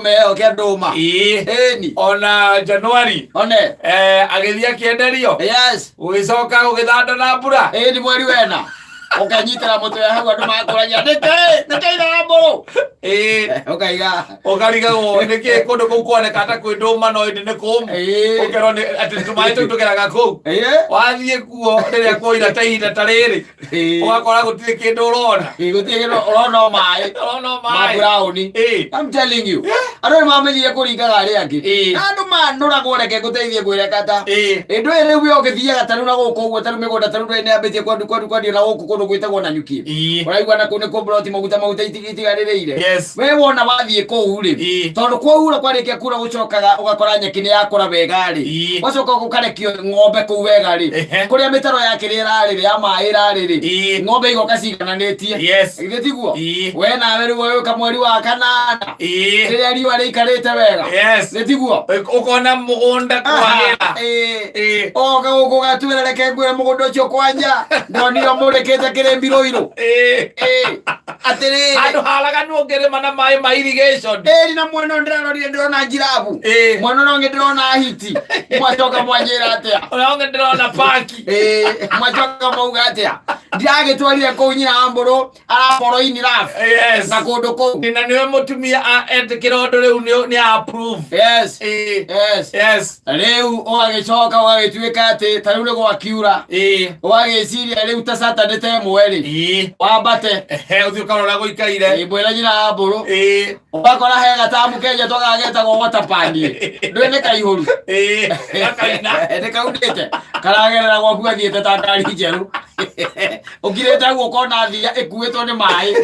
meo kia nduma eni ona January one agithia kienderio yes ugicoka ugithanda na mbura eni mweri wena ukanyitira mutwe hau andu makuranya nike na mburu ukaiga ukarigagwo niki kundu kuu kuoneka ta kwi nduma no indi ni kumu ukerwo ni ati tumai tugeraga kuu wathie kuo riria kuira ta ihinda ta riri ugakora gutiri kindu urona gutiri kindu urona mai brown I'm telling you andu mamenyire kuringaga aria angi andu manuragwo reke guteithie gwireka indu iri wi ogithiaga taru na guku uguo taru migunda taru ni ambitie kwandu na guku kundu gwitagwo na nyuki uraigua na kune ko broti maguta itigaririire we wona wathie kuu ri tondu kwaura kwarikia kura gucokaga ugakora nyeki ni yakura wega ri wacoka gukarekio ng'ombe kuu wega ri kuria mitaro yake rirari ya mai rari ri ng'ombe igoka cigananitie igitiguo we nawe riu uyu kamweri wa kanana riria riua riikarite wega gitiguo ukona mugunda kwagira oka guku gatwira reke ngwire mugunda ucio kwanja ndonio murekete kirembiroiro atiri andu halaganu ngirima na mai ma irrigation na mwena ndirarorire ndirona njirabu mwena no ndirona hiti mwacoka mwanjira atia no ndirona paki mwacoka mauga atia ndiragitwarire kuu nyina mburu araporo ini raf na kundu kuu na niwe mutumia kirondo riu ni approve riu ugagicoka ugagituika ati tariu ni gwakiura ugagiciria riu ta Saturday te mweri wambate uthio karora guikaire mwera nyina mburu ugakora he gatamu kenja twagetagwo watapani ndwene kaihuru ene kaundite karagerera gwaku gathiete ta ngari njeru ukirete guo na thia ikuitwo ni mai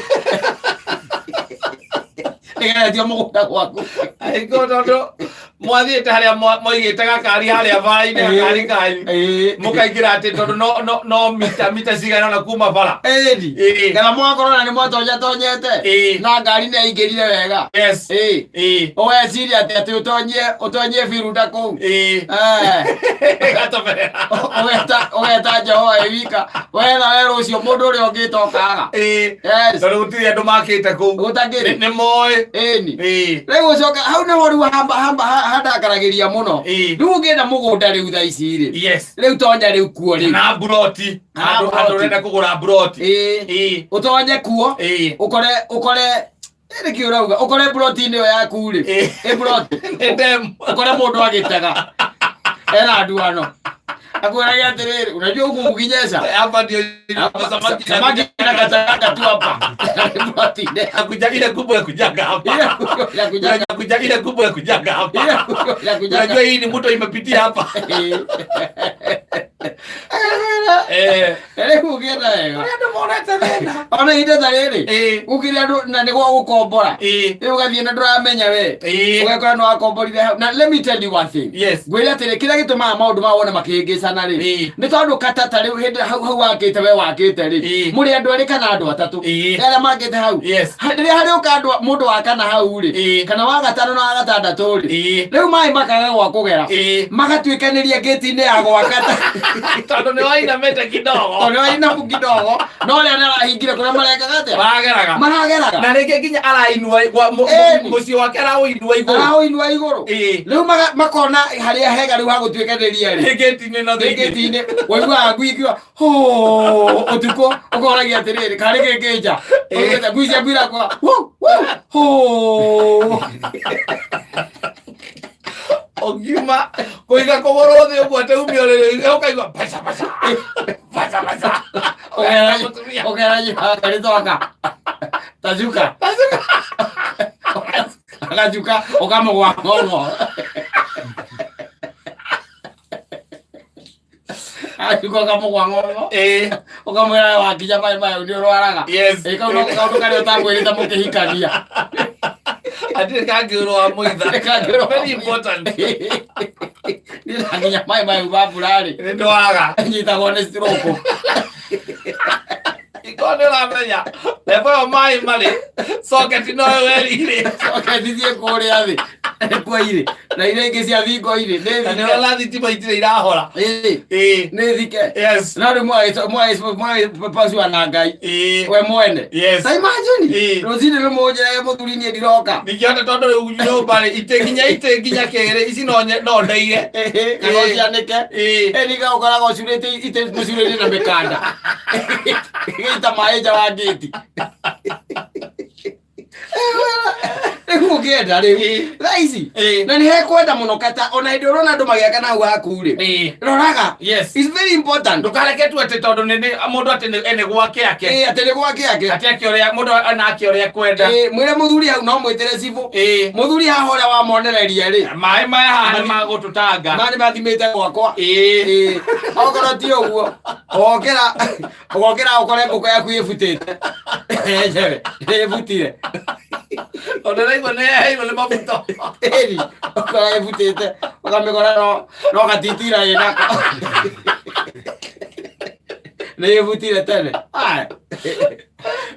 nigeretio mugunda gwaku aiko tondu mwathiite haria moigite gakari haria bara-ini gakari kanyu mukaingira ati tondu no mita cigana na kuma bara kana mwakorona ni mwatonya tonyete na ngari ni aingirire wega ugeciria ati utonyie biruda kuu ugeta Jehova wika we nawe rucio mundu uria ungitokaga tondu gutiri andu makite kuu gutangiri ni moi riu ucoka hau ni woru handakaragiria muno riu ngienda mugunda riu tha ici ri riu tonya riu kuo riu na broti andu renda kugura broti utonye kuo ukore niki urauga ukore broti ni yo yaku ri broti ndem ukore mundu agitaga era anduano akwiraga atiriri unajua huku ukinyesha hapa ndio samaki na kataka tu hapa broti akujagira kubwa ya kujaga hapa kujagira kubwa ya kujaga hapa unajua hii ni mto imepitia hapa ukienda wega ona inde tariri ukiria andu na niguo gukombora ugathie na nduramenya we ugakora no akomborire na let me tell you one thing ngwira atiri kiria gitumaga maundu ma wona makingicana ri ni tondu katata riu hindi hau wakite we wakite ri muri andu eri kana andu atatu era makite hau riria hari ukandu mundu wa kana hau ri kana wa gatano na wa gatandatu ri riu mai makaga gwa kugera magatwikaniria gate-ini ya gwakata tondu ni waina mete kidogo tondu waina kidogo no ria narahingire kuria marekaga atia marageraga na ringi nginya arainua mucio wake arauinua iguru riu makona haria hega riu hagutwikaniria ri gate-ini waigua ngwikiwa utuko ukoragia atiriri kari gikija ngwiciia ngwira kwa ogima kuiga kuguru thi uguo ati umio riri ukaigua pasa ogeraji haritoka tajuka akajuka okamugwa ngomo ayuko kamugwa ngomo ukamwira wakija mai ndio rwaraga kaundu kari utangwirita mukihikania ati kagiro wa muitha very important ni nginya mai ubabulari ndo waga nyitagwo ni stroke ikone la menya lepo mai mali socket no werire socket thie kuria thi kwa ile na ile ingĩ cia thingo irĩ nĩ nĩ ona thitima itirĩ irahora nĩ thike yes na rĩmwe pasua na Ngai we mwene yes ta imagine rũcinĩ rũmũnjĩrage mũthuri niĩ ndiroka nĩkĩona tondũ rĩu nyũmba itĩ nginya kerĩ ici no ndeire kana cianĩke ĩniga ũkoragwo ũcurĩte itĩ mũcurĩte na mĩkanda gĩita maĩ nja wa ngĩti nĩguo ngĩenda rĩu thaa ici na nĩ hekwenda mũno kata ona hĩndĩ ũrona andũ magĩaka na hau haku rĩ roraga it's very important ndũkareke tu atĩ tondũ mũndũ atĩ nĩ gwake ake atĩ nĩ gwake ake atĩ ake ũrĩa mũndũ anake ũrĩa kwenda mwĩre mũthuri hau no mwĩtĩre cibũ mũthuri haha ũrĩa wamonereria rĩ maĩ maya haha nĩ magũtũtanga nĩ mathimĩte gwakwa okorwo ti ũguo ũgokĩra ũkore ngũkũ yaku ĩbutĩte njebe ĩbutire onderaigua nĩ yaheirwo nĩ mabuto ũkora ĩbutĩte ũkamĩkora no gatitira ĩnako nĩ ĩbutire tene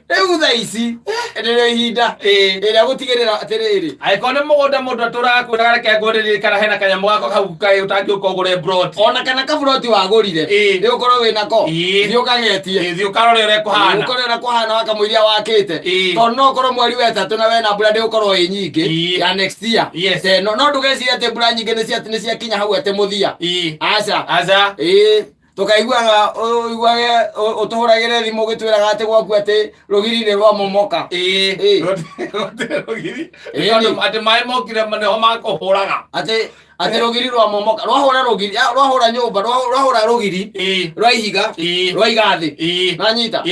rĩu thaa ici nĩrĩo ihinda ĩrĩa gũtigĩrĩra atĩrĩrĩ angĩkorwo nĩ mũgũnda mũndũ atũraga kwĩraga reke ngũrĩrie kana hena kanyamũ gako hau ũtangĩũka ũgũre broti ona kana kaburoti wagũrire nĩ ũkorwo wĩnako thiĩ ũkagetie thiĩ ũkarore ũrĩa kũhana ũkorwo ũrĩa kũhana wakamũiria wakĩte tondũ no ũkorwo mweri wetatũ na wena mbura ndĩgũkorwo ĩ nyingĩ ya next year no ndũgecirie atĩ mbura nyingĩ nĩ ciakinya hau atĩ mũthia aca tukaiguaga ũtũhũragĩre thimũ ũgĩtwĩraga atĩ gwaku atĩ rũgiri nĩ rwamomoka atĩ maĩ mokire nĩho makũhũraga atĩ rũgiri rwamomoka rwahũra nyũmba rwahũra rũgiri rwa ihiga rwaiga thĩ nanyita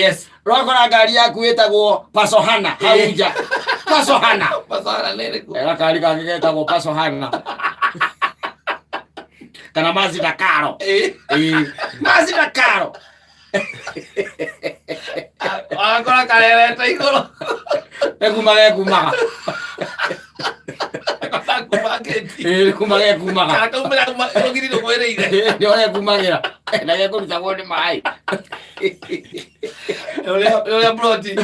rwakora ngari yaku ĩtagwo Pasohana hau nja Pasohana gakari kangĩ getagwo Pasohana kana Mazda Karo Mazda Karo akora karerete igũrũ ekumaga kumaga rũgiri rũgwĩrĩire nĩo ekumagĩra na gekũrutagwo nĩ maĩ ũrĩa broti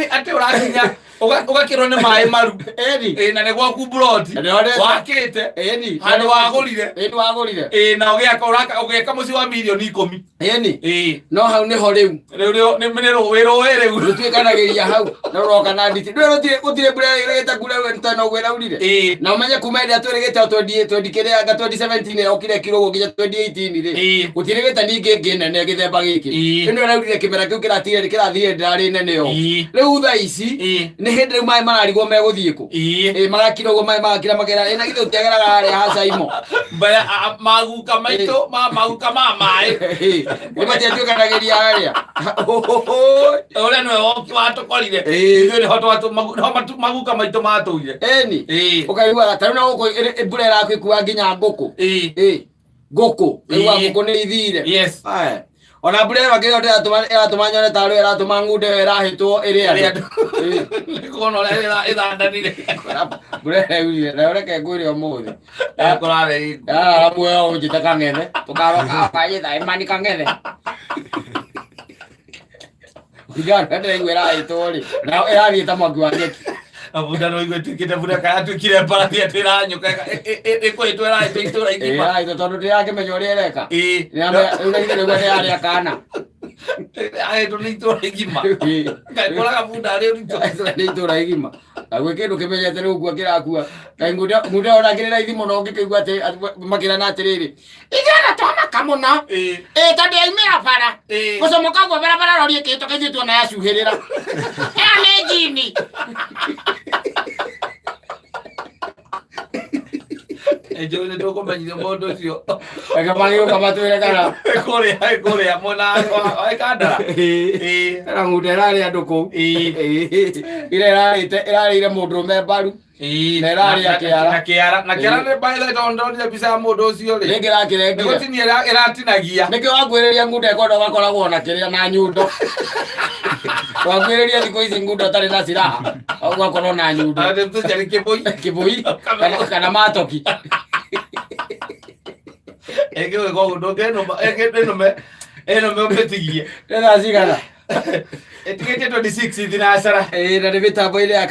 atĩ ũrakinya ũgakĩrwo nĩ maĩ maru na nĩ gwaku broti wakĩte handũ wagũrire na ũgĩaka mũciĩ wa mirioni 10 no hau nĩho rĩu wĩrũĩ rĩu rũtuĩkanagĩria hau na rũroka na nditi gũtirĩ mbura ĩrĩgĩte kura noguo ĩraurire na ũmenye kuma hĩndĩ ĩrĩa twĩrĩgĩte 2017 yokire kiroguo nginya 2018 rĩ gũtirĩgĩte ningĩ ngĩnene gĩthemba gĩkĩ ĩno ĩraurire kĩmera kĩu kĩrathire ndarĩ nene yo rĩu thaa ici nĩ hĩndĩ rĩu maĩ mararigwo megũthiĩ kũ magakira ũguo maĩ magakira makera ĩna githĩ ũtiageraga harĩa hacaimo maguka maitũ maguka ma maĩ nĩmatiatuĩkanagĩria harĩa ũrĩa nĩwe woki watũkorire ithuĩ nĩho maguka maitũ matũire ũkaiguaga tarĩu na gũkũ mbura ĩraku ĩkua nginya ngũkũ ngũkũ ĩigua ngũkũ nĩ ithire ona mbura ĩyo ngĩyo ĩratũma nyone tarĩ ĩratũma ng'unde ĩyo ĩrahĩtwo ĩrĩ andũ kuona ũrĩa ĩthandanire mbura ĩraurire nayo reke ngwĩre ũmũthĩ muoyo ũnjĩte kang'ethe tũkaroka kanyĩtha ĩmani kang'ethe ndigana ndĩraigua ĩrahĩtwo rĩ na ĩrathiĩ ta mwaki wa nyeki abunda no igwĩtuĩkĩte mbura kana tuĩkire mbarathi atĩ ĩranyũka ĩkũhĩtwo ĩrahĩtwo itũra igima ĩrahĩtwo tondũ ndĩrakĩmenya ũrĩa ĩreka rĩu na ithe rĩu yarĩa kana ahĩtwo nĩ itũra igima ngakoraga bunda nĩ itũra igima naguo kĩndũ kĩmenyete rĩu guo kĩrakua kaĩ ng'unde ona kĩrĩ raithi mũno ũngĩkĩigua atĩ makĩrana atĩrĩrĩ ithuĩ twamaka mũno tondũ yaumĩra bara gũcomoka guo barabara rori ĩkĩhĩtũka ithuĩ tuona yacuhĩrĩra ĩyo nĩ njini Enjoy the document mũndũ ũcio akamagĩũka matwĩre kana kũrĩa mwena wa Kandara na ng'unde ĩrarĩa andũ kũu ĩrĩa ĩrarĩire mũndũrũme mbaru na ĩrarĩa kĩara na kĩara nĩ mbaitha ndonire mbica ya mũndũ ũcio rĩ rĩngĩ rakĩrengia nĩgũtinia ĩratinagia nĩkĩo wangwĩrĩria ng'unde ĩkwenda ũgakoragwo na kĩrĩa na nyundo wangwĩrĩria thikũ ici ng'unde ũtarĩ na ciraha ũgakorwo na nyundo kĩbũi kana matoki ĩngĩwĩka ũndũ ĩno ũmĩtigie ĩna cigana ĩtigĩtie 26 thinacara na nĩ mĩtambo-inĩ ya